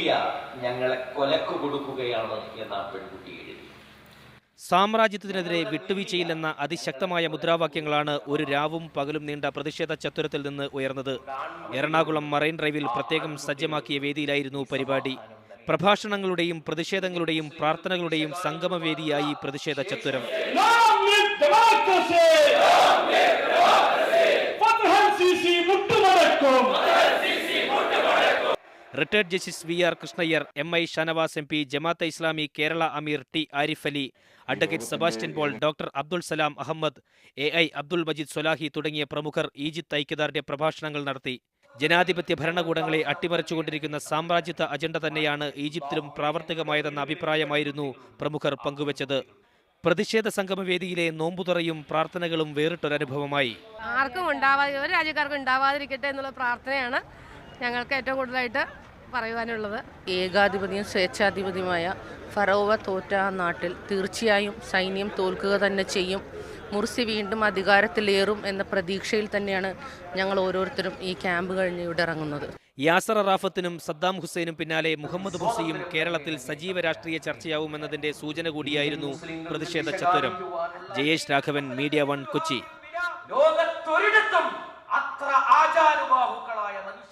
India ഞങ്ങളെ കൊലക്ക് കൊടുക്കുകയാണ് എന്ന പെൺകുട്ടി എഴുതി. സാമ്രാജ്യത്തിനെതിരെ വിട്ടുവീഴ്ചയില്ലെന്ന അതിശക്തമായ മുദ്രാവാക്യങ്ങളാണ് ഒരു രാവും പകലും നീണ്ട പ്രതിഷേധ ചത്തുരത്തിൽ നിന്ന് ഉയർന്നത്. എറണാകുളം മറൈൻ ഡ്രൈവിൽ പ്രത്യേകം സജ്ജമാക്കിയ വേദിയിലായിരുന്നു പരിപാടി. പ്രഭാഷണങ്ങളുടെയും പ്രതിഷേധങ്ങളുടെയും പ്രാർത്ഥനകളുടെയും സംഗമവേദിയായി പ്രതിഷേധ ചത്തുരം. Retired justice V R. Krishna Iyer, M I. Shanavas M P., Jamaat Islami Kerala അമീർ T. Arif Ali, advocate Sebastian Paul, doctor Abdul Salam Ahammed, A I. Abdul Majeed Swalahi തുടങ്ങിയ പ്രമുഖർ ഈജിപ്ത് ഐക്യദാർഢ്യ പ്രഭാഷണങ്ങൾ നടത്തി. ജനാധിപത്യ ഭരണകൂടങ്ങളെ അട്ടിമറിച്ചുകൊണ്ടിരിക്കുന്ന സാമ്രാജ്യത്വ അജണ്ട തന്നെയാണ് ഈജിപ്തിലും പ്രാവർത്തികമായതെന്ന അഭിപ്രായമായിരുന്നു പ്രമുഖർ പങ്കുവച്ചത്. പ്രതിഷേധ സംഗമവേദിയിലെ നോമ്പുതുറയും പ്രാർത്ഥനകളും വേറിട്ടൊരനുഭവമായി. ആർക്കും ഒരു രാജ്യക്കാർക്കും ഉണ്ടാവാതിരിക്കട്ടെ എന്നുള്ള പ്രാർത്ഥനയാണ് ഞങ്ങൾക്ക് ഏറ്റവും കൂടുതലായിട്ട് പറയുവാനുള്ളത്. ഏകാധിപതിയും സ്വേച്ഛാധിപതിയുമായ ഫറോവ തോറ്റ ആ നാട്ടിൽ തീർച്ചയായും സൈന്യം തോൽക്കുക തന്നെ ചെയ്യും. മുർസി വീണ്ടും അധികാരത്തിലേറും എന്ന പ്രതീക്ഷയിൽ തന്നെയാണ് ഞങ്ങൾ ഓരോരുത്തരും ഈ ക്യാമ്പ് കഴിഞ്ഞ് ഇവിടെ ഇറങ്ങുന്നത്. യാസർ അറാഫത്തിനും സദ്ദാം ഹുസൈനും പിന്നാലെ മുഹമ്മദ് മുർസിയും കേരളത്തിൽ സജീവ രാഷ്ട്രീയ ചർച്ചയാവുമെന്നതിന്റെ സൂചന കൂടിയായിരുന്നു പ്രതിഷേധ ചത്തുരം. ജയേഷ് രാഘവൻ, മീഡിയ 1, കൊച്ചി. ലോകത്തൊരിടത്തും അത്ര ആചാനുബാഹു